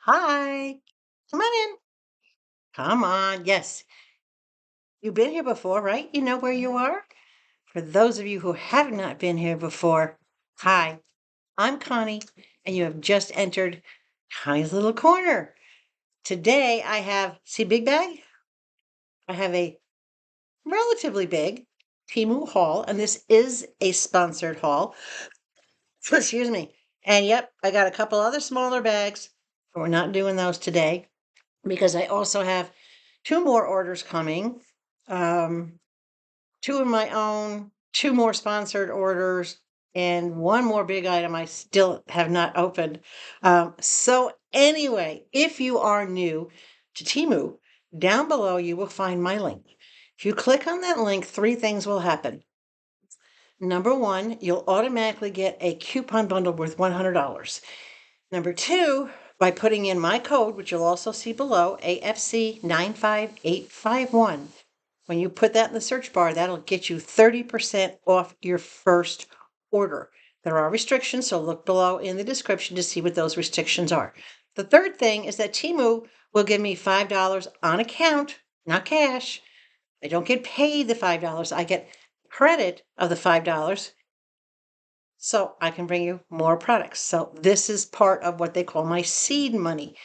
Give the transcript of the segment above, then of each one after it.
Hi. Come on in. Come on. Yes. You've been here before, right? You know where you are? For those of you who have not been here before, hi, I'm Connie, and you have just entered Connie's little corner. Today I have, see big bag? I have a relatively big Temu haul, and this is a sponsored haul. Excuse me. And yep, I got a couple other smaller bags, but we're not doing those today because I also have two more orders coming. Um, two of my own, two more sponsored orders, and one more big item I still have not opened. So anyway, if you are new to Temu, down below you will find my link. If you click on that link, three things will happen. Number one, you'll automatically get a coupon bundle worth $100. Number two, by putting in my code, which you'll also see below, AFC 95851. When you put that in the search bar, that'll get you 30% off your first order. There are restrictions, so look below in the description to see what those restrictions are. The third thing is that Temu will give me $5 on account, not cash. I don't get paid the $5. I get credit of the $5 so I can bring you more products. So this is part of what they call my seed money.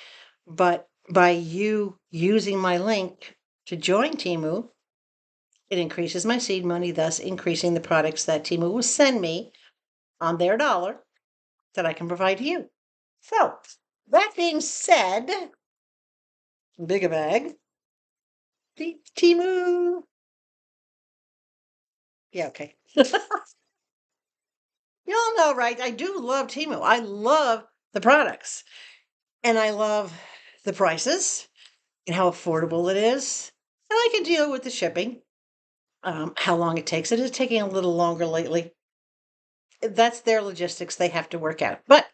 But by you using my link to join Temu, it increases my seed money, thus increasing the products that Temu will send me on their dollar that I can provide to you. So, that being said, big a bag, Temu. Yeah, okay. Y'all know, right? I do love Temu. I love the products and I love the prices and how affordable it is. And I can deal with the shipping, how long it takes. It is taking a little longer lately. That's their logistics they have to work out. But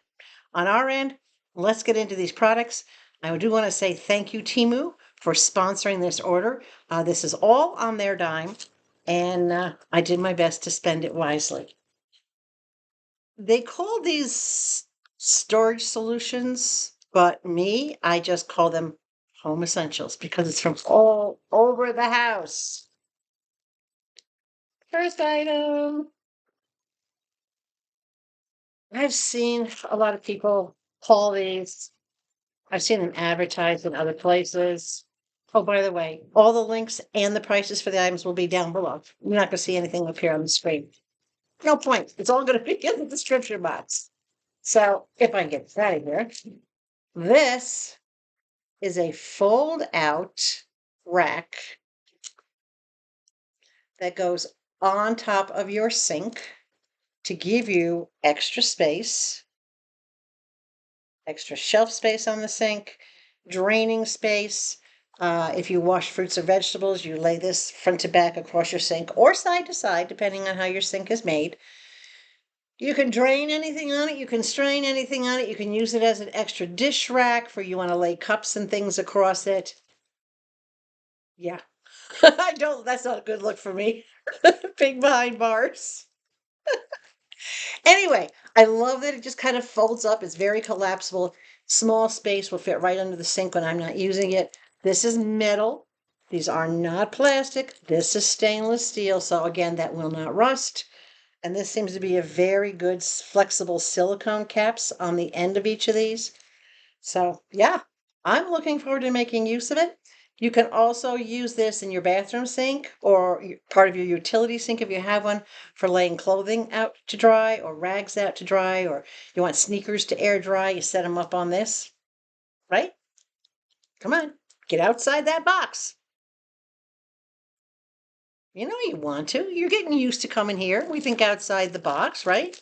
on our end, let's get into these products. I do want to say thank you, Temu, for sponsoring this order. This is all on their dime, and I did my best to spend it wisely. They call these storage solutions, but me, I just call them home essentials because it's from all over the house. First item. I've seen a lot of people call these. I've seen them advertised in other places. Oh, by the way, all the links and the prices for the items will be down below. You're not going to see anything up here on the screen. No point. It's all going to be in the description box. So if I can get that in here, this is a fold out rack that goes on top of your sink to give you extra space, extra shelf space on the sink, draining space. If you wash fruits or vegetables, you lay this front to back across your sink or side to side, depending on how your sink is made. You can drain anything on it. You can strain anything on it. You can use it as an extra dish rack for you want to lay cups and things across it. Yeah. I don't, that's not a good look for me. Big behind bars. Anyway, I love that it just kind of folds up. It's very collapsible. Small space will fit right under the sink when I'm not using it. This is metal. These are not plastic. This is stainless steel. So again, that will not rust. And this seems to be a very good flexible silicone caps on the end of each of these. So yeah, I'm looking forward to making use of it. You can also use this in your bathroom sink or part of your utility sink if you have one for laying clothing out to dry or rags out to dry, or you want sneakers to air dry, you set them up on this, right? Come on, get outside that box. You know you want to. You're getting used to coming here. We think outside the box, right?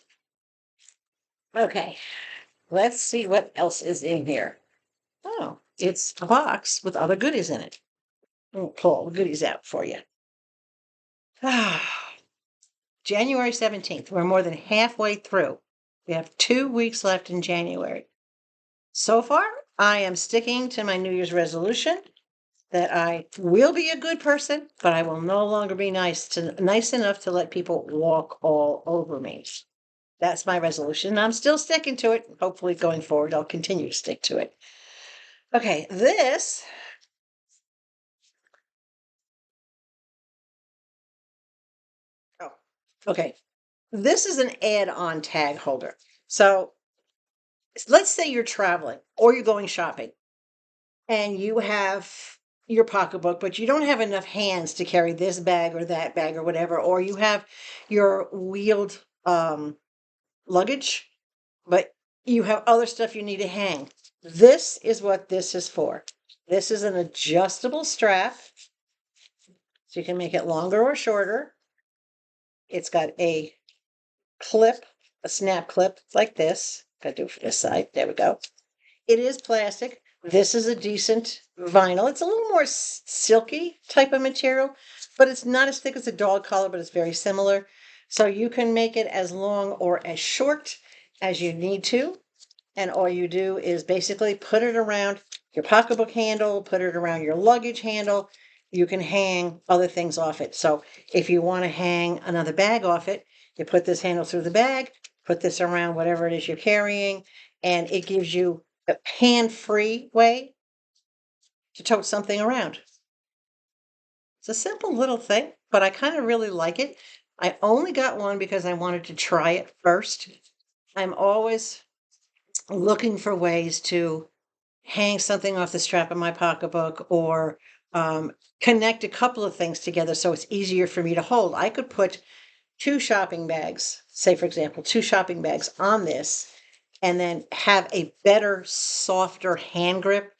Okay, let's see what else is in here. Oh, it's a box with other goodies in it. I'll pull all the goodies out for you. January 17th. We're more than halfway through. We have 2 weeks left in January. So far, I am sticking to my New Year's resolution that I will be a good person, but I will no longer be nice enough to let people walk all over me. That's my resolution. I'm still sticking to it. Hopefully, going forward, I'll continue to stick to it. Okay, this. Oh, okay. This is an add-on tag holder. So let's say you're traveling or you're going shopping and you have your pocketbook, but you don't have enough hands to carry this bag or that bag or whatever, or you have your wheeled luggage, but you have other stuff you need to hang. This is what this is for. This is an adjustable strap, so you can make it longer or shorter. It's got a clip, a snap clip like this. Gotta do it for this side. There we go. It is plastic. This is a decent vinyl. It's a little more silky type of material, but it's not as thick as a dog collar, but it's very similar. So you can make it as long or as short as you need to. And all you do is basically put it around your pocketbook handle, put it around your luggage handle. You can hang other things off it. So if you want to hang another bag off it, you put this handle through the bag, put this around whatever it is you're carrying, and it gives you a hand-free way to tote something around. It's a simple little thing, but I kind of really like it. I only got one because I wanted to try it first. I'm always looking for ways to hang something off the strap of my pocketbook or connect a couple of things together so it's easier for me to hold. I could put two shopping bags, say for example, two shopping bags on this and then have a better, softer hand grip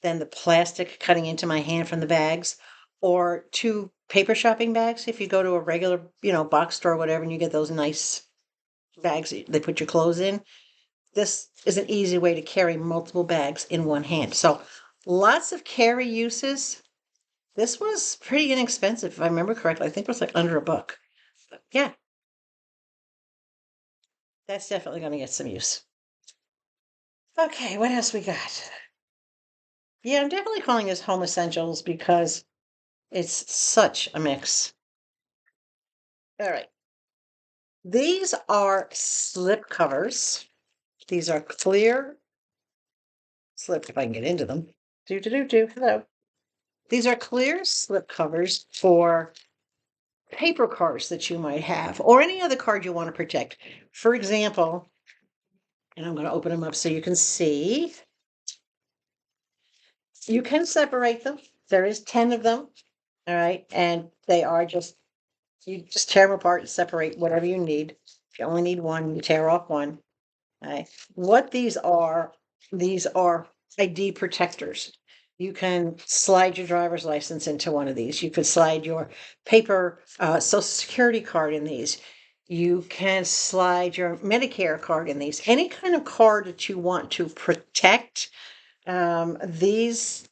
than the plastic cutting into my hand from the bags, or two paper shopping bags. If you go to a regular, box store or whatever, and you get those nice bags that they put your clothes in, this is an easy way to carry multiple bags in one hand. So lots of carry uses. This was pretty inexpensive, if I remember correctly. I think it was like under $1. But yeah, that's definitely going to get some use. Okay, what else we got? Yeah, I'm definitely calling this Home Essentials because it's such a mix. All right. These are slip covers. These are clear slip, if I can get into them. Hello. These are clear slip covers for paper cards that you might have or any other card you want to protect. For example, and I'm going to open them up so you can see. You can separate them. There is 10 of them. All right. And they are you just tear them apart and separate whatever you need. If you only need one, you tear off one. Okay. What these are ID protectors. You can slide your driver's license into one of these. You could slide your paper Social Security card in these. You can slide your Medicare card in these. Any kind of card that you want to protect, these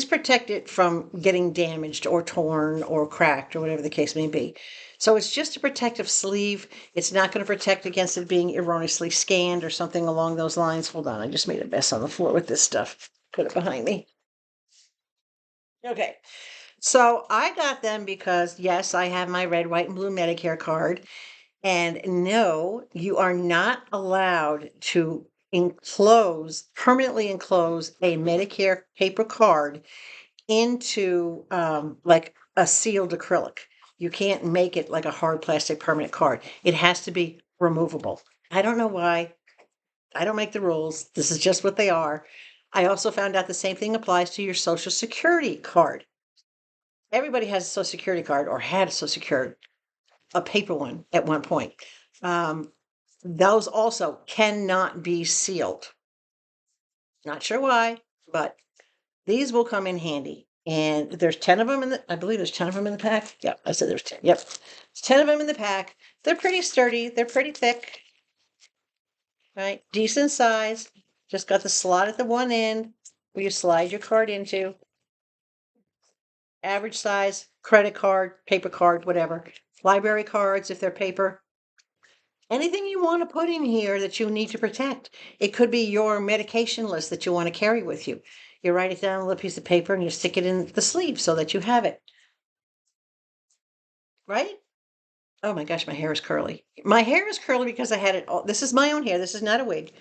protect it from getting damaged or torn or cracked or whatever the case may be. So it's just a protective sleeve. It's not going to protect against it being erroneously scanned or something along those lines. Hold on, I just made a mess on the floor with this stuff. Put it behind me. Okay, so I got them because yes, I have my red, white, and blue Medicare card. And no, you are not allowed to permanently enclose a Medicare paper card into like a sealed acrylic. You can't make it like a hard plastic permanent card. It has to be removable. I don't know why. I don't make the rules. This is just what they are. I also found out the same thing applies to your Social Security card. Everybody has a Social Security card or had a Social Security, a paper one at one point. Um, those also cannot be sealed. Not sure why, but these will come in handy. And there's 10 of them I believe there's 10 of them in the pack. Yep, I said there's 10. Yep. There's 10 of them in the pack. They're pretty sturdy. They're pretty thick. Right? Decent size. Just got the slot at the one end where you slide your card into. Average size, credit card, paper card, whatever. Library cards, if they're paper. Anything you want to put in here that you need to protect. It could be your medication list that you want to carry with you. You write it down on a little piece of paper and you stick it in the sleeve so that you have it. Right? Oh my gosh, my hair is curly. My hair is curly because I had it all. This is my own hair. This is not a wig.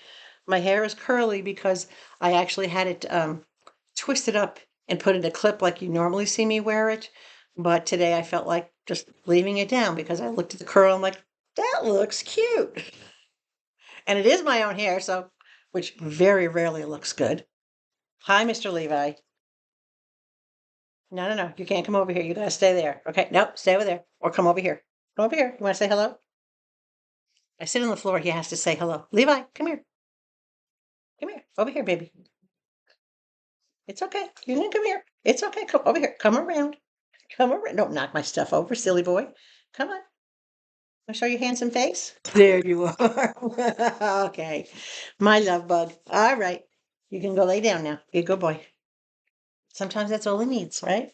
My hair is curly because I actually had it twist it up and put it in a clip like you normally see me wear it. But today I felt like just leaving it down because I looked at the curl. I'm like, that looks cute. And it is my own hair, so, which very rarely looks good. Hi, Mr. Levi. No, no, no. You can't come over here. You gotta stay there. Okay. Nope. Stay over there. Or come over here. Come over here. You wanna say hello? I sit on the floor. He has to say hello. Levi, come here. Come here. Over here, baby. It's okay. You can come here. It's okay. Come over here. Come around. Come around. Don't knock my stuff over, silly boy. Come on. I'll show your handsome face. There you are. Okay. My love bug. All right. You can go lay down now. Be a good boy. Sometimes that's all he needs, right?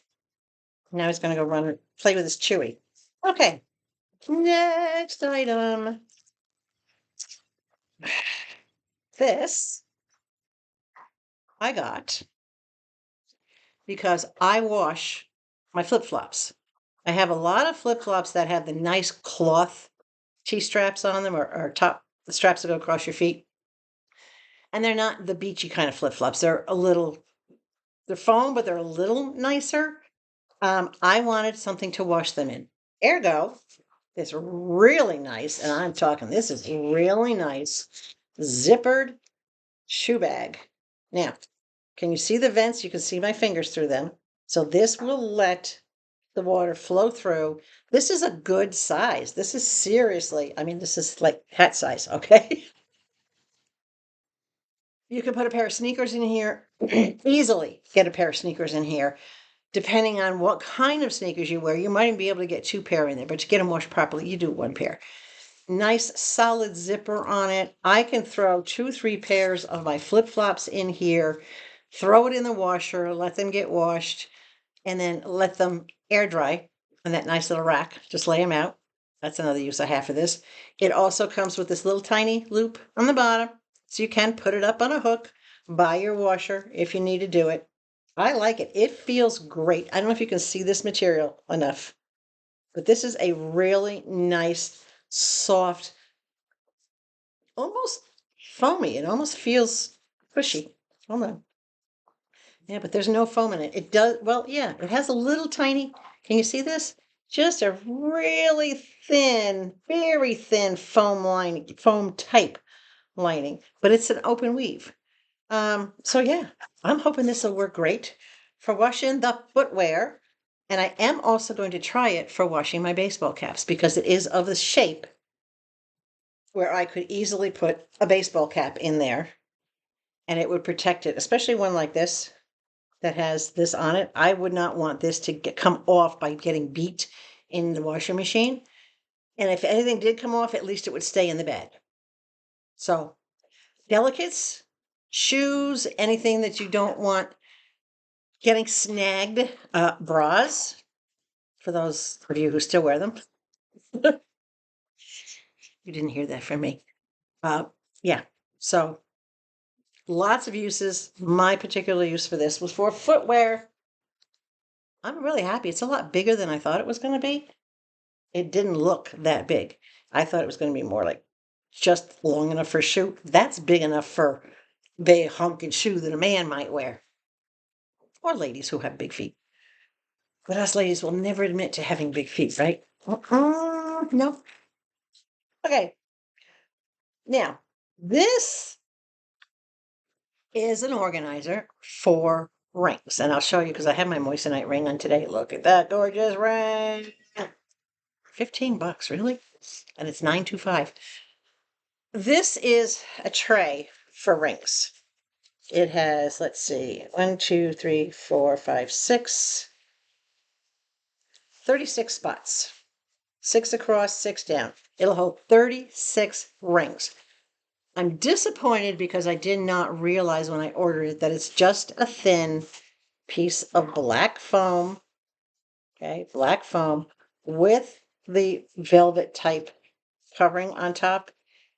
Now he's going to go run and play with his chewy. Okay. Next item. This I got because I wash my flip-flops. I have a lot of flip-flops that have the nice cloth T-straps on them or top the straps that go across your feet. And they're not the beachy kind of flip-flops. They're foam, but they're a little nicer. I wanted something to wash them in. Ergo, this really nice, and I'm talking, this is really nice, zippered shoe bag. Now, can you see the vents? You can see my fingers through them. So this will let the water flow through. This is a good size. This is seriously, I mean, this is like hat size, okay? You can put a pair of sneakers in here, easily get a pair of sneakers in here. Depending on what kind of sneakers you wear, you might even be able to get 2 pair in there, but to get them washed properly, you do 1 pair. Nice solid zipper on it. I can throw 2, 3 pairs of my flip-flops in here, throw it in the washer, let them get washed, and then let them air dry on that nice little rack. Just lay them out. That's another use I have for this. It also comes with this little tiny loop on the bottom, so you can put it up on a hook by your washer if you need to do it. I like it. It feels great. I don't know if you can see this material enough, but this is a really nice, soft, almost foamy. It almost feels cushy. Hold on. Yeah, but there's no foam in it. It does, well, yeah, it has a little tiny, can you see this? Just a really thin, very thin foam lining, foam type lining, but it's an open weave. So yeah, I'm hoping this will work great for washing the footwear. And I am also going to try it for washing my baseball caps because it is of the shape where I could easily put a baseball cap in there and it would protect it, especially one like this that has this on it. I would not want this to come off by getting beat in the washing machine. And if anything did come off, at least it would stay in the bag. So delicates, shoes, anything that you don't want getting snagged, bras, for those of you who still wear them. You didn't hear that from me. Yeah, so lots of uses. My particular use for this was for footwear. I'm really happy. It's a lot bigger than I thought it was going to be. It didn't look that big. I thought it was going to be more like just long enough for a shoe. That's big enough for big honking shoe that a man might wear. Or ladies who have big feet. But us ladies will never admit to having big feet, right? No. Okay. Now, this is an organizer for rings. And I'll show you because I have my moissanite ring on today. Look at that gorgeous ring. $15, really? And it's $9.25. This is a tray for rings. It has, let's see, 1, 2, 3, 4, 5, 6, 36 spots. 6 across, 6 down. It'll hold 36 rings. I'm disappointed because I did not realize when I ordered it that it's just a thin piece of black foam. Okay, black foam with the velvet type covering on top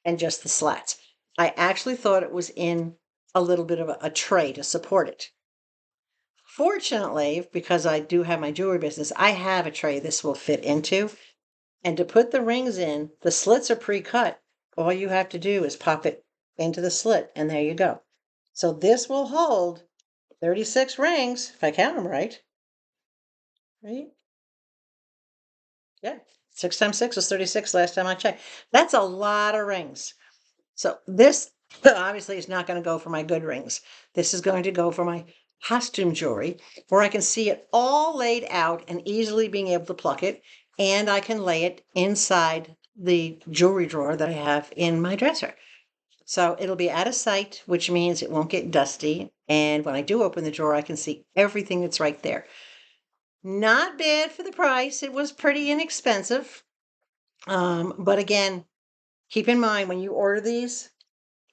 and just the slats. I actually thought it was in a little bit of a tray to support it. Fortunately, because I do have my jewelry business, I have a tray this will fit into. And to put the rings in, the slits are pre-cut. All you have to do is pop it into the slit, and there you go. So this will hold 36 rings, if I count them right. Right? Yeah. 6 times 6 was 36 last time I checked. That's a lot of rings. So this obviously is not going to go for my good rings. This is going to go for my costume jewelry, where I can see it all laid out and easily being able to pluck it. And I can lay it inside the jewelry drawer that I have in my dresser. So it'll be out of sight, which means it won't get dusty. And when I do open the drawer, I can see everything that's right there. Not bad for the price. It was pretty inexpensive. But again, keep in mind when you order these,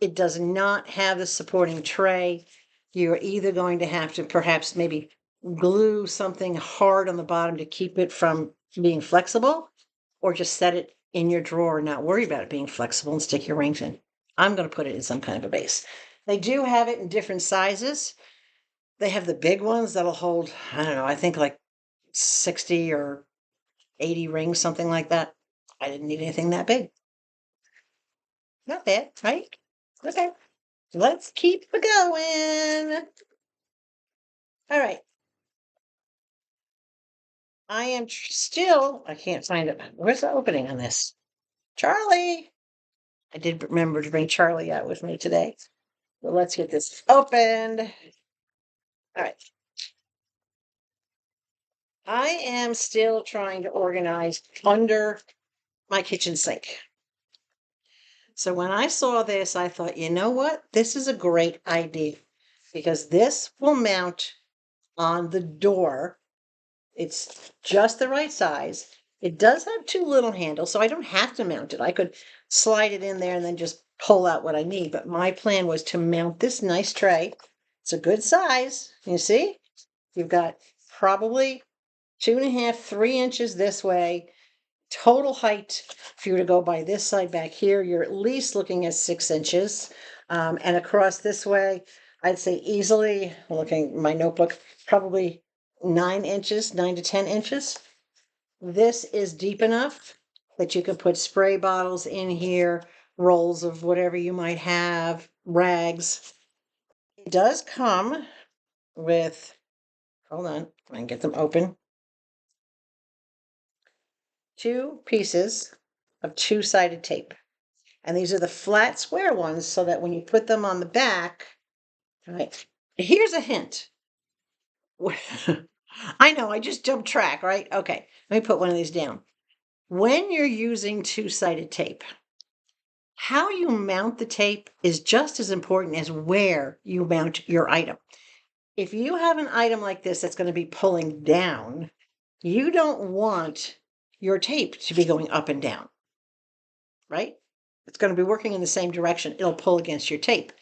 it does not have the supporting tray. You're either going to have to perhaps maybe glue something hard on the bottom to keep it from being flexible, or just set it in your drawer and not worry about it being flexible and stick your rings in. I'm going to put it in some kind of a base. They do have it in different sizes. They have the big ones that'll hold, I don't know, I think like 60 or 80 rings, something like that. I didn't need anything that big. Not bad, right? Okay, let's keep going. All right. I am still, I can't find it. Where's the opening on this? Charlie. I did remember to bring Charlie out with me today. Well, let's get this opened. All right. I am still trying to organize under my kitchen sink. So when I saw this, I thought, you know what? This is a great idea because this will mount on the door. It's just the right size. It does have two little handles, so I don't have to mount it. I could slide it in there and then just pull out what I need. But my plan was to mount this nice tray. It's a good size. You see? You've got probably 2.5, 3 inches this way. Total height, if you were to go by this side back here, you're at least looking at 6 inches. And across this way, I'd say easily, looking at my notebook, probably 9 inches, 9 to 10 inches. This is deep enough that you can put spray bottles in here, rolls of whatever you might have, rags. It does come with, hold on, I can get them open. 2 pieces of two-sided tape. And these are the flat square ones so that when you put them on the back, right? Here's a hint. I know, I just jumped track, right? Okay, let me put one of these down. When you're using two-sided tape, how you mount the tape is just as important as where you mount your item. If you have an item like this that's going to be pulling down, you don't want your tape to be going up and down, right? It's going to be working in the same direction. It'll pull against your tape.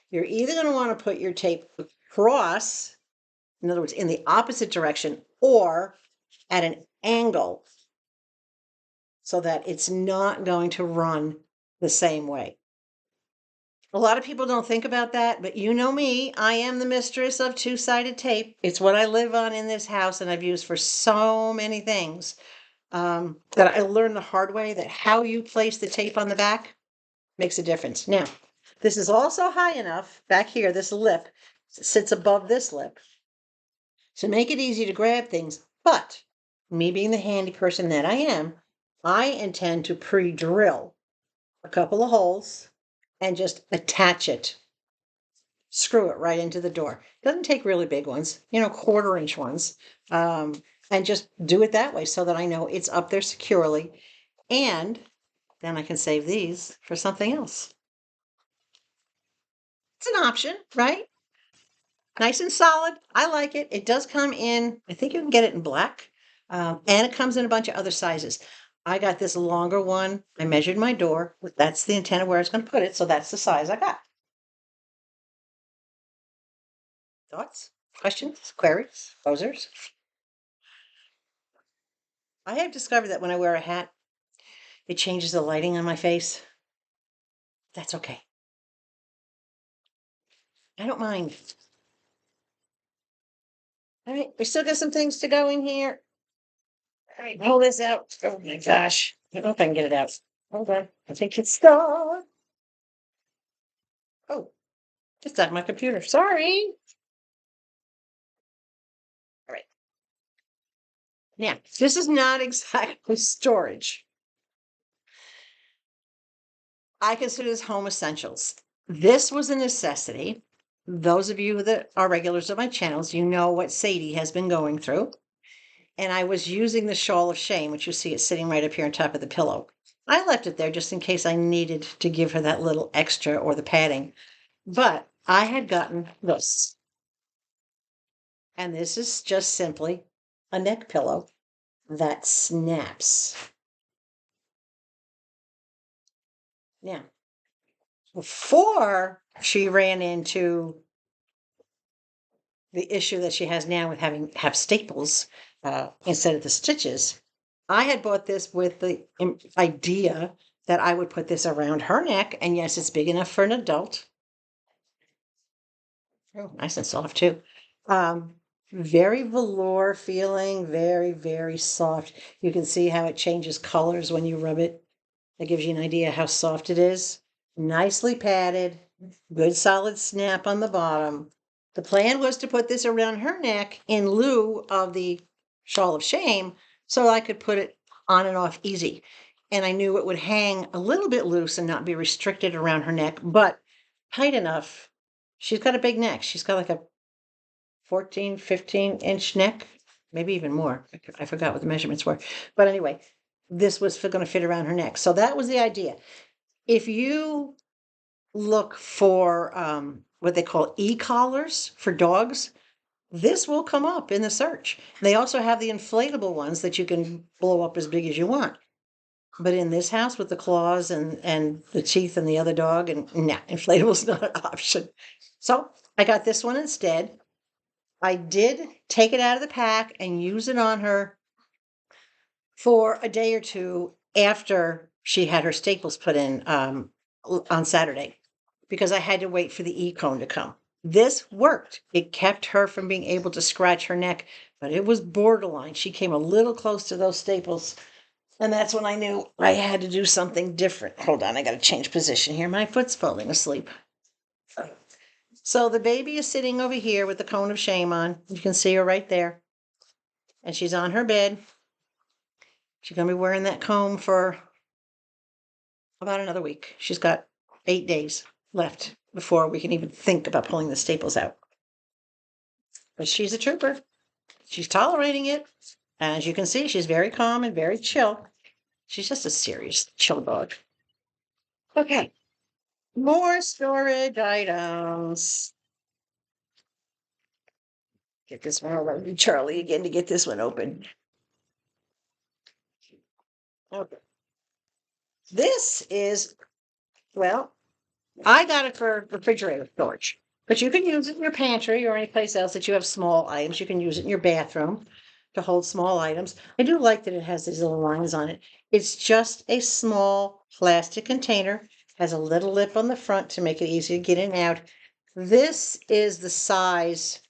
You're either going to want to put your tape across, in other words, in the opposite direction, or at an angle so that it's not going to run the same way. A lot of people don't think about that, but you know me, I am the mistress of two-sided tape. It's what I live on in this house, and I've used for so many things that I learned the hard way that how you place the tape on the back makes a difference. Now, this is also high enough, back here, this lip sits above this lip to make it easy to grab things, but me being the handy person that I am, I intend to pre-drill a couple of holes and just attach it, screw it right into the door. It doesn't take really big ones, 1/4 inch ones, and just do it that way so that I know it's up there securely, and then I can save these for something else. It's an option, right? Nice and solid. I like it. It does come in, I think you can get it in black, and it comes in a bunch of other sizes. I got this longer one. I measured my door. That's the intent of where I was going to put it, so that's the size I got. Thoughts, questions, queries, posers? I have discovered that when I wear a hat, it changes the lighting on my face. That's okay. I don't mind. All right, we still got some things to go in here. All right, pull this out. Oh my gosh. I don't know if I can get it out. Hold on. I think it's stuck. Oh, it's stuck my computer. Sorry. Now, this is not exactly storage. I consider this home essentials. This was a necessity. Those of you that are regulars of my channels, you know what Sadie has been going through. And I was using the shawl of shame, which you see it sitting right up here on top of the pillow. I left it there just in case I needed to give her that little extra or the padding. But I had gotten this. And this is just simply a neck pillow that snaps. Now, before she ran into the issue that she has now with have staples instead of the stitches, I had bought this with the idea that I would put this around her neck, and yes, it's big enough for an adult. Oh, nice and soft too. Um, very velour feeling, very, very soft. You can see how it changes colors when you rub it. That gives you an idea how soft it is. Nicely padded, good solid snap on the bottom. The plan was to put this around her neck in lieu of the shawl of shame so I could put it on and off easy. And I knew it would hang a little bit loose and not be restricted around her neck, but tight enough. She's got a big neck. She's got like a 14, 15-inch neck, maybe even more. I forgot what the measurements were. But anyway, this was going to fit around her neck. So that was the idea. If you look for what they call e-collars for dogs, this will come up in the search. They also have the inflatable ones that you can blow up as big as you want. But in this house with the claws and the teeth and the other dog, and nah, inflatable's not an option. So I got this one instead. I did take it out of the pack and use it on her for a day or two after she had her staples put in on Saturday, because I had to wait for the e-cone to come. This worked. It kept her from being able to scratch her neck, but it was borderline. She came a little close to those staples, and that's when I knew I had to do something different. Hold on, I got to change position here. My foot's falling asleep. So the baby is sitting over here with the cone of shame on. You can see her right there. And she's on her bed. She's going to be wearing that comb for about another week. She's got 8 days left before we can even think about pulling the staples out. But she's a trooper. She's tolerating it. As you can see, she's very calm and very chill. She's just a serious chill dog. Okay, more storage items. Get this one over. Charlie again to get this one open. Okay. This is, well, I got it for refrigerator storage, but you can use it in your pantry or any place else that you have small items. You can use it in your bathroom to hold small items. I do like that it has these little lines on it. It's just a small plastic container, has a little lip on the front to make it easy to get in and out. This is the size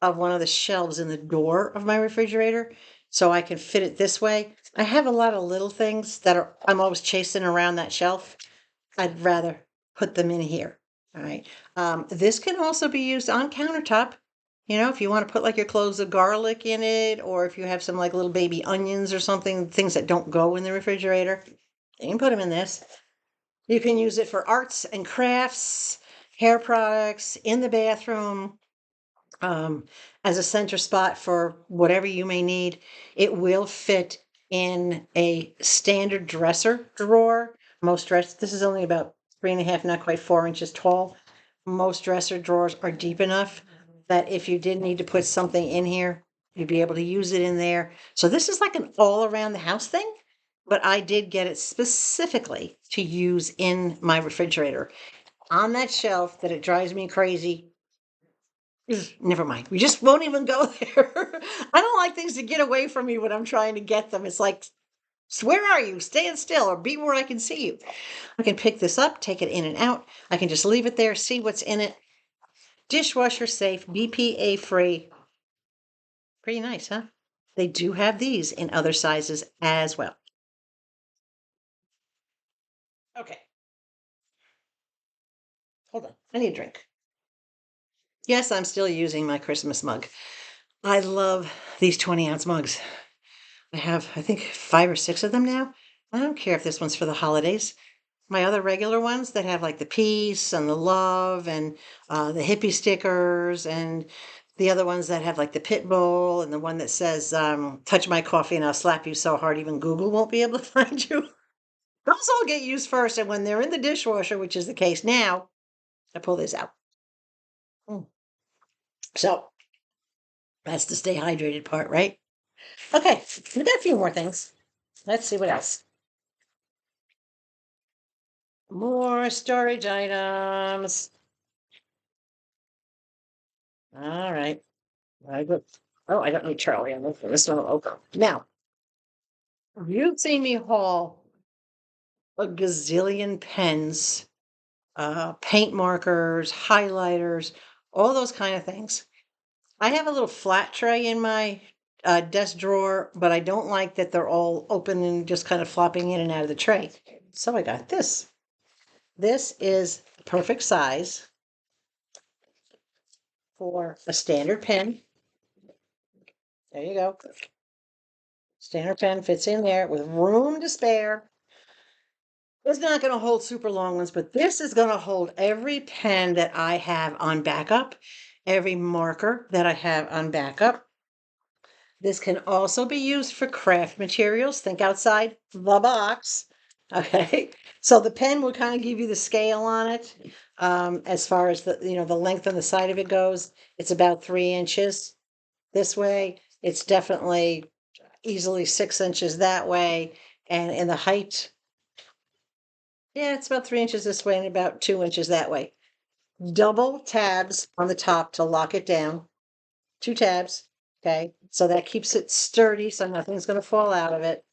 of one of the shelves in the door of my refrigerator, so I can fit it this way. I have a lot of little things that I'm always chasing around that shelf. I'd rather put them in here. All right. This can also be used on countertop. You know, if you want to put like your cloves of garlic in it, or if you have some like little baby onions or something, things that don't go in the refrigerator, you can put them in this. You can use it for arts and crafts, hair products, in the bathroom, as a center spot for whatever you may need. It will fit in a standard dresser drawer. This is only about 3.5, not quite 4 inches tall. Most dresser drawers are deep enough that if you did need to put something in here, you'd be able to use it in there. So this is like an all around the house thing, but I did get it specifically to use in my refrigerator. On that shelf that it drives me crazy. Never mind. We just won't even go there. I don't like things to get away from me when I'm trying to get them. It's like, where are you? Stand still or be where I can see you. I can pick this up, take it in and out. I can just leave it there, see what's in it. Dishwasher safe, BPA free. Pretty nice, huh? They do have these in other sizes as well. Okay. Hold on. I need a drink. Yes, I'm still using my Christmas mug. I love these 20-ounce mugs. I have, I think, 5 or 6 of them now. I don't care if this one's for the holidays. My other regular ones that have like the peace and the love and the hippie stickers, and the other ones that have like the pit bull, and the one that says, touch my coffee and I'll slap you so hard even Google won't be able to find you. Those all get used first. And when they're in the dishwasher, which is the case now, I pull this out. So that's the stay hydrated part, right? Okay, we got a few more things. Let's see what else. More storage items. All right. I go. Oh, I don't need Charlie. I'm looking for this one. Okay. Now, you've seen me haul a gazillion pens, paint markers, highlighters, all those kind of things. I have a little flat tray in my desk drawer, but I don't like that they're all open and just kind of flopping in and out of the tray. So I got this. This is the perfect size for a standard pen. There you go. Standard pen fits in there with room to spare. It's not going to hold super long ones, but this is going to hold every pen that I have on backup, every marker that I have on backup. This can also be used for craft materials. Think outside the box. Okay, so the pen will kind of give you the scale on it. As far as the the length on the side of it goes, it's about 3 inches this way. It's definitely easily 6 inches that way, and in the height, yeah, it's about 3 inches this way and about 2 inches that way. Double tabs on the top to lock it down. 2 tabs, okay? So that keeps it sturdy, so nothing's going to fall out of it.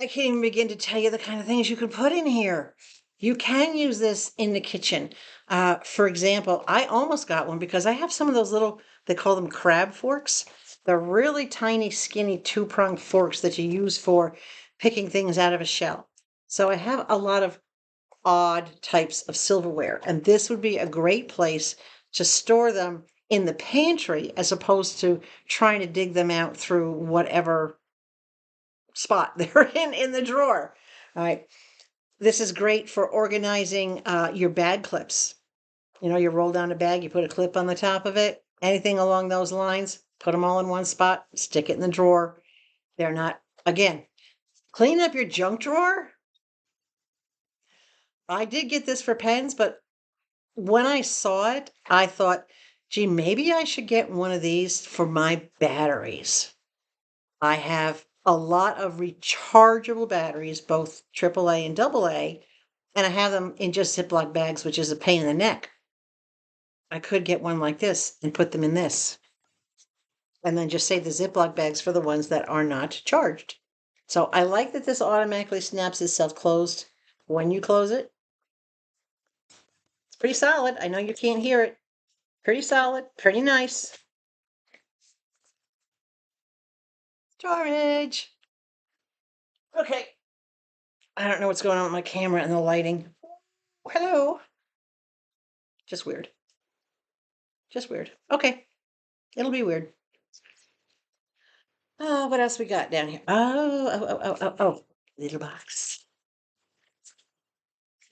I can't even begin to tell you the kind of things you can put in here. You can use this in the kitchen. For example, I almost got one because I have some of those little, they call them crab forks. They're really tiny, skinny, two-pronged forks that you use for picking things out of a shell. So I have a lot of odd types of silverware, and this would be a great place to store them in the pantry as opposed to trying to dig them out through whatever spot they're in the drawer. All right. This is great for organizing your bag clips. You roll down a bag, you put a clip on the top of it, anything along those lines, put them all in one spot, stick it in the drawer. They're not, again, clean up your junk drawer. I did get this for pens, but when I saw it, I thought, gee, maybe I should get one of these for my batteries. I have a lot of rechargeable batteries, both AAA and AA, and I have them in just Ziploc bags, which is a pain in the neck. I could get one like this and put them in this, and then just save the Ziploc bags for the ones that are not charged. So I like that this automatically snaps itself closed when you close it. It's pretty solid. I know you can't hear it. Pretty solid, pretty nice. Storage. Okay. I don't know what's going on with my camera and the lighting. Hello. Just weird. Just weird. Okay. It'll be weird. Oh, what else we got down here? Oh. Little box.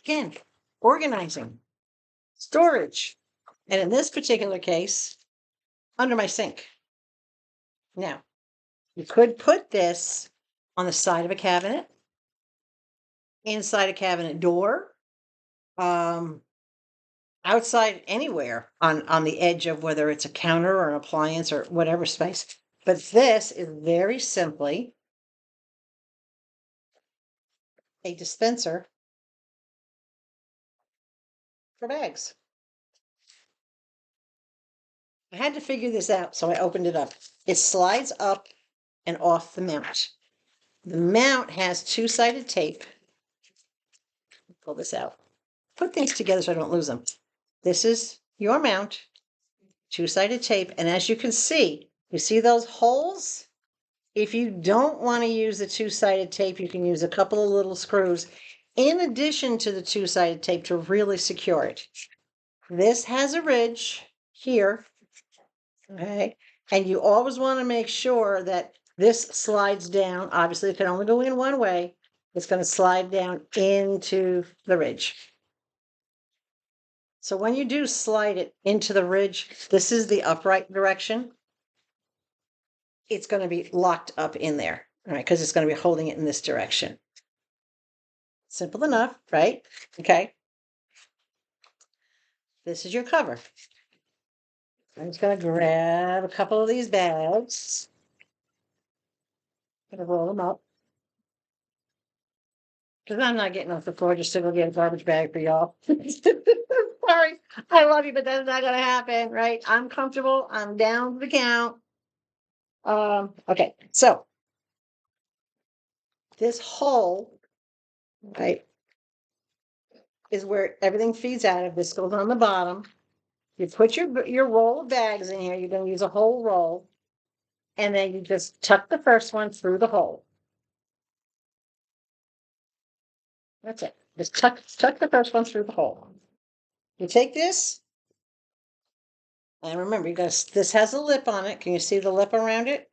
Again, organizing, storage. And in this particular case, under my sink. Now, you could put this on the side of a cabinet, inside a cabinet door, outside anywhere on the edge of whether it's a counter or an appliance or whatever space. But this is very simply a dispenser for bags. I had to figure this out, so I opened it up. It slides up and off the mount. The mount has two-sided tape. Pull this out. Put things together so I don't lose them. This is your mount, two-sided tape, and as you can see, you see those holes? If you don't want to use the two-sided tape, you can use a couple of little screws in addition to the two-sided tape to really secure it. This has a ridge here, okay? And you always want to make sure that this slides down. Obviously, it can only go in one way. It's going to slide down into the ridge. So when you do slide it into the ridge, this is the upright direction. It's going to be locked up in there, all right, because it's going to be holding it in this direction. Simple enough, right? Okay. This is your cover. I'm just going to grab a couple of these bags. I'm going to roll them up. Because I'm not getting off the floor just to go get a garbage bag for y'all. Sorry, I love you, but that's not going to happen, right? I'm comfortable. I'm down to the count. Okay, so this hole, right, is where everything feeds out of. This goes on the bottom. You put your roll of bags in here. You're going to use a whole roll. And then you just tuck the first one through the hole. That's it. Just tuck the first one through the hole. You take this, and remember, this has a lip on it. Can you see the lip around it?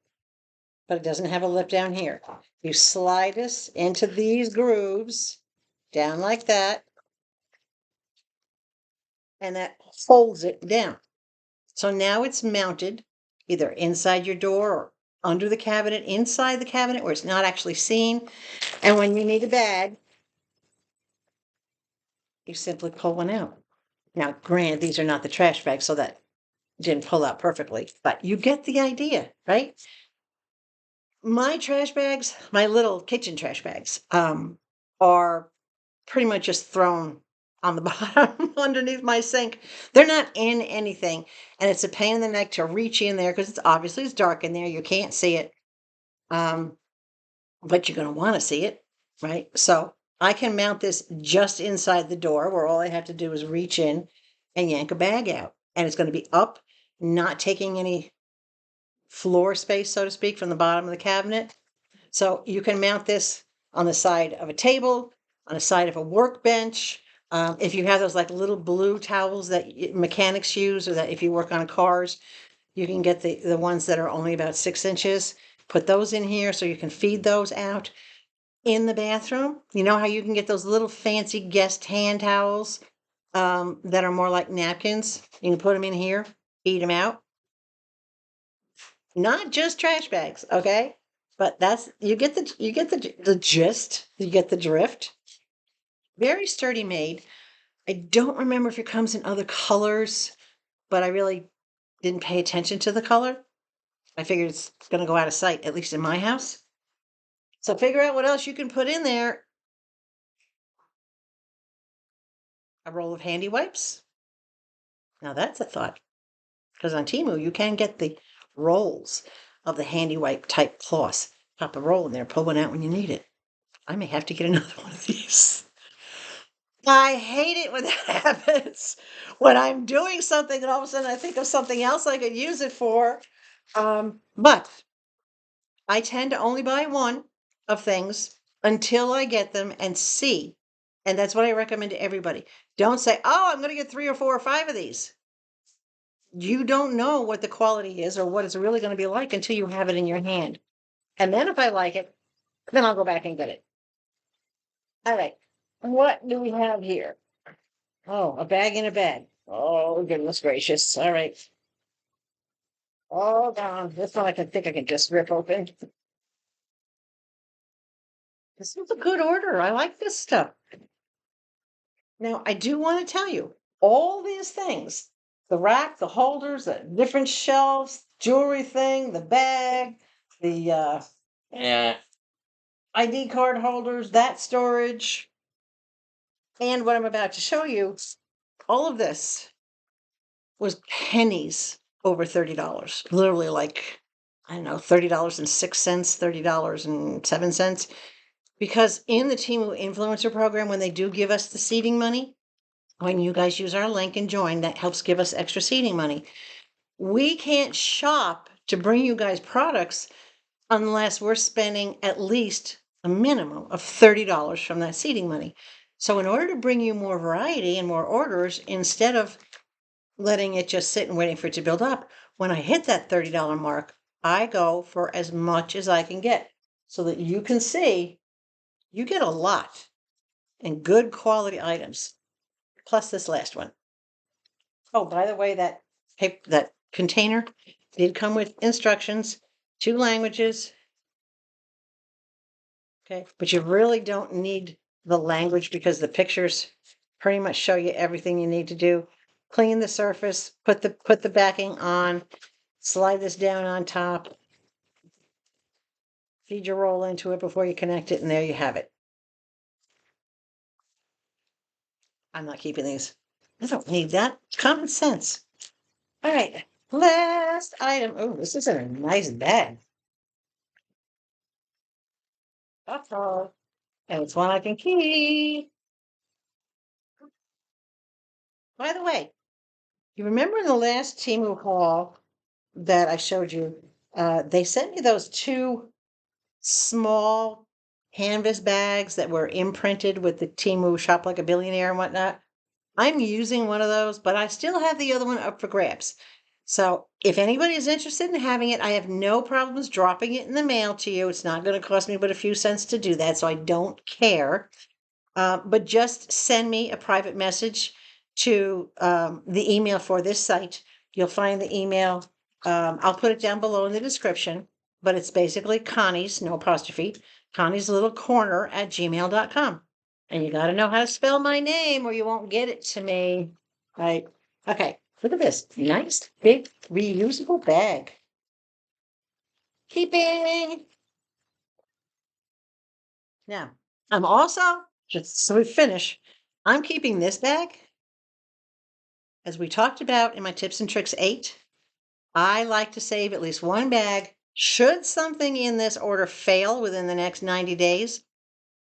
But it doesn't have a lip down here. You slide this into these grooves, down like that, and that holds it down. So now it's mounted either inside your door or under the cabinet, inside the cabinet where it's not actually seen. And when you need a bag, you simply pull one out. Now, granted, these are not the trash bags, so that didn't pull out perfectly, but you get the idea, right? My trash bags, my little kitchen trash bags, are pretty much just thrown on the bottom underneath my sink. They're not in anything, and it's a pain in the neck to reach in there because it's dark in there. You can't see it, but you're going to want to see it, right? So I can mount this just inside the door where all I have to do is reach in and yank a bag out, and it's going to be up, not taking any floor space, so to speak, from the bottom of the cabinet. So you can mount this on the side of a table, on the side of a workbench. If you have those like little blue towels that mechanics use, or that if you work on cars, you can get the ones that are only about 6 inches. Put those in here so you can feed those out. In the bathroom, you know how you can get those little fancy guest hand towels that are more like napkins? You can put them in here, feed them out. Not just trash bags, okay? But that's you get the gist, you get the drift. Very sturdy made. I don't remember if it comes in other colors, but I really didn't pay attention to the color. I figured it's going to go out of sight, at least in my house. So figure out what else you can put in there. A roll of handy wipes. Now that's a thought. Because on Temu, you can get the rolls of the handy wipe type cloths. Pop a roll in there, pull one out when you need it. I may have to get another one of these. I hate it when that happens. When I'm doing something and all of a sudden I think of something else I could use it for. But I tend to only buy one of things until I get them and see. And that's what I recommend to everybody. Don't say, oh, I'm going to get 3 or 4 or 5 of these. You don't know what the quality is or what it's really going to be like until you have it in your hand. And then if I like it, then I'll go back and get it. All right. What do we have here? Oh, a bag in a bag. Oh, goodness gracious. All right. Hold on. This one I think I can just rip open. This is a good order. I like this stuff. Now, I do want to tell you all these things, the rack, the holders, the different shelves, jewelry thing, the bag, the ID card holders, that storage, and what I'm about to show you, all of this was pennies over $30. Literally like, I don't know, $30.06, $30.07. Because in the Temu influencer program, when they do give us the seeding money, when you guys use our link and join, that helps give us extra seeding money. We can't shop to bring you guys products unless we're spending at least a minimum of $30 from that seeding money. So in order to bring you more variety and more orders, instead of letting it just sit and waiting for it to build up. When I hit that $30 mark, I go for as much as I can get so that you can see you get a lot and good quality items, plus this last one. Oh, by the way, that container did come with instructions, 2 languages. Okay, but you really don't need the language because the pictures pretty much show you everything you need to do. Clean the surface, put the backing on, slide this down on top, feed your roll into it before you connect it, and there you have it. I'm not keeping these. I don't need that. Common sense. All right, last item. Oh, this is a nice bag. Uh-oh. And it's one I can keep. By the way, you remember in the last Temu haul that I showed you, they sent me those 2 small canvas bags that were imprinted with the Temu Shop Like a Billionaire and whatnot. I'm using one of those, but I still have the other one up for grabs. So if anybody is interested in having it, I have no problems dropping it in the mail to you. It's not going to cost me but a few cents to do that, so I don't care. But just send me a private message to the email for this site. You'll find the email. I'll put it down below in the description, but it's basically Connie's, no apostrophe, Connie's Little Corner at gmail.com. And you got to know how to spell my name or you won't get it to me. Right. Okay. Look at this nice big reusable bag. Keeping. Now, I'm also, just so we finish, I'm keeping this bag. As we talked about in my tips and tricks 8, I like to save at least 1 bag. Should something in this order fail within the next 90 days,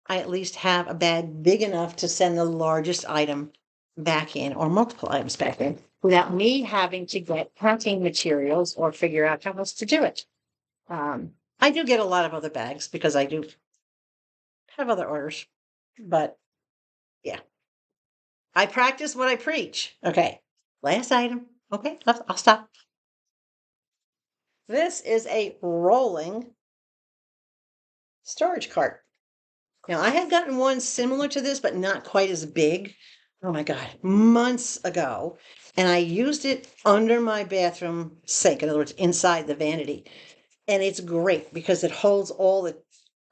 I at least have a bag big enough to send the largest item back in or multiple items back in without me having to get packing materials or figure out how else to do it. I do get a lot of other bags because I do have other orders, but yeah, I practice what I preach. Okay, last item. Okay, I'll stop. This is a rolling storage cart. Now, I had gotten one similar to this, but not quite as big. Oh my God, months ago. And I used it under my bathroom sink, in other words, inside the vanity. And it's great because it holds all the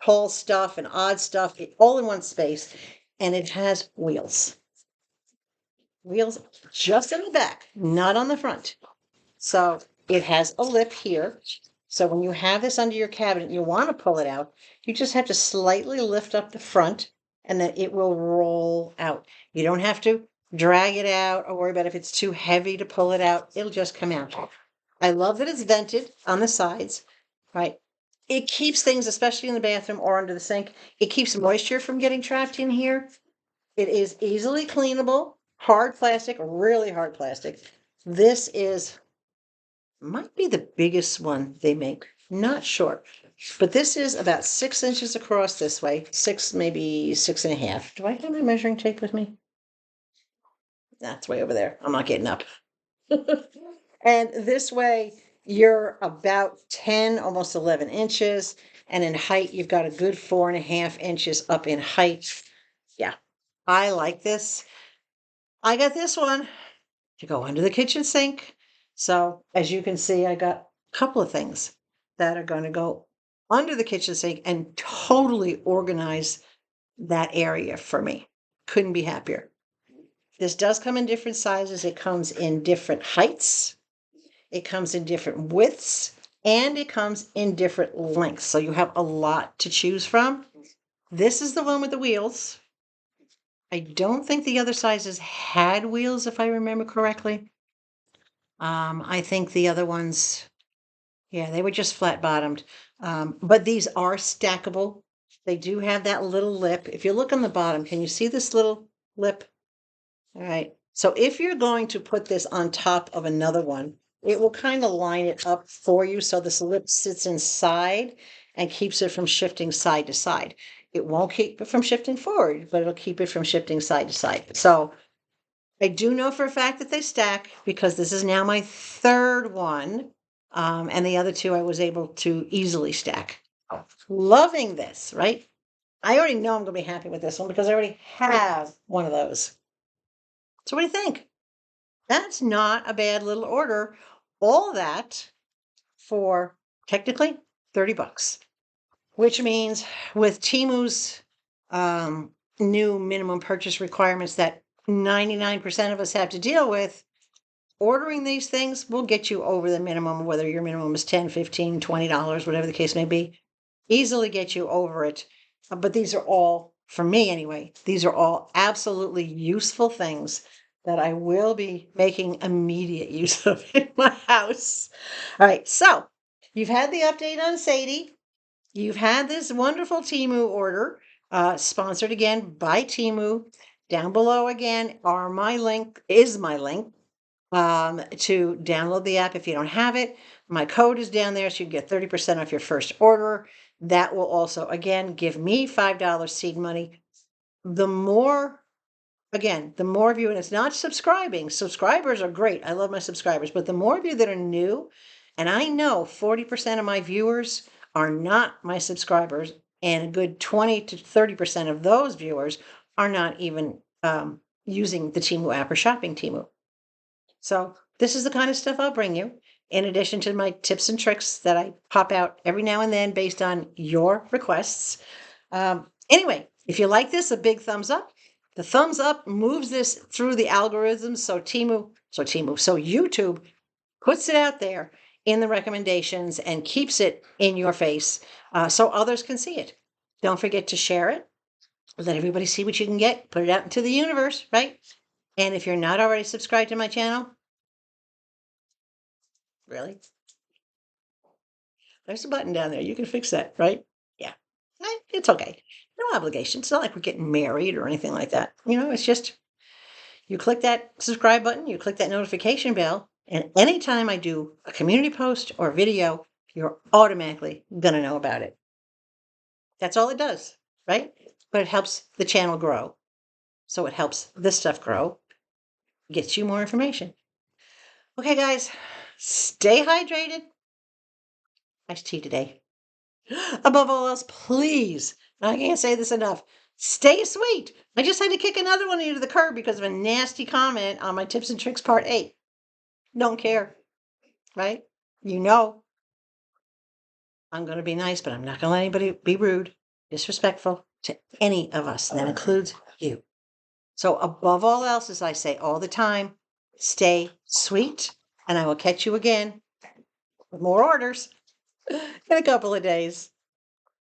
tall stuff and odd stuff all in one space. And it has wheels. Wheels just in the back, not on the front. So it has a lip here. So when you have this under your cabinet, you want to pull it out, you just have to slightly lift up the front and then it will roll out. You don't have to drag it out or worry about if it's too heavy to pull it out. It'll just come out. I love that it's vented on the sides, right? It keeps things, especially in the bathroom or under the sink, it keeps moisture from getting trapped in here. It is easily cleanable, hard plastic, really hard plastic. This is might be the biggest one they make. Not sure. But this is about 6 inches across this way. 6, maybe 6.5. Do I have my measuring tape with me? That's way over there. I'm not getting up. And this way, you're about 10, almost 11 inches. And in height, you've got a good 4.5 inches up in height. Yeah, I like this. I got this one to go under the kitchen sink. So as you can see, I got a couple of things that are going to go under the kitchen sink and totally organize that area for me. Couldn't be happier. This does come in different sizes. It comes in different heights. It comes in different widths and it comes in different lengths. So you have a lot to choose from. This is the one with the wheels. I don't think the other sizes had wheels, if I remember correctly. I think the other ones, yeah, they were just flat bottomed. But these are stackable. They do have that little lip. If you look on the bottom, can you see this little lip? All right. So if you're going to put this on top of another one, it will kind of line it up for you so this lip sits inside and keeps it from shifting side to side. It won't keep it from shifting forward, but it'll keep it from shifting side to side. So I do know for a fact that they stack because this is now my third one. And the other two I was able to easily stack. Loving this, right? I already know I'm going to be happy with this one because I already have one of those. So what do you think? That's not a bad little order. All that for technically $30, which means with Temu's new minimum purchase requirements that 99% of us have to deal with, ordering these things will get you over the minimum, whether your minimum is $10, $15, $20, whatever the case may be, easily get you over it. But these are all, for me anyway, these are all absolutely useful things that I will be making immediate use of in my house. All right, so you've had the update on Sadie. You've had this wonderful Temu order, sponsored again by Temu. Down below again is my link to download the app if you don't have it. My code is down there, so you get 30% off your first order. That will also, again, give me $5 seed money. The more the more of you, and it's not subscribing. Subscribers are great. I love my subscribers, but the more of you that are new, and I know 40% of my viewers are not my subscribers, and a good 20 to 30% of those viewers are not even using the Temu app or shopping Temu. So this is the kind of stuff I'll bring you, in addition to my tips and tricks that I pop out every now and then based on your requests. Anyway, if you like this, a big thumbs up. The thumbs up moves this through the algorithms, so YouTube puts it out there in the recommendations and keeps it in your face so others can see it. Don't forget to share it. Let everybody see what you can get. Put it out into the universe, right? And if you're not already subscribed to my channel, really? There's a button down there. You can fix that, right? Yeah. It's okay. No obligation. It's not like we're getting married or anything like that. It's just you click that subscribe button, you click that notification bell, and anytime I do a community post or video, you're automatically going to know about it. That's all it does, right? But it helps the channel grow. So it helps this stuff grow, gets you more information. Okay, guys, stay hydrated. Iced tea today. Above all else, please, I can't say this enough, stay sweet. I just had to kick another one of you to the curb because of a nasty comment on my tips and tricks part 8. Don't care, right? I'm going to be nice, but I'm not going to let anybody be rude, disrespectful to any of us. And that includes you. So above all else, as I say all the time, stay sweet, and I will catch you again with more orders in a couple of days.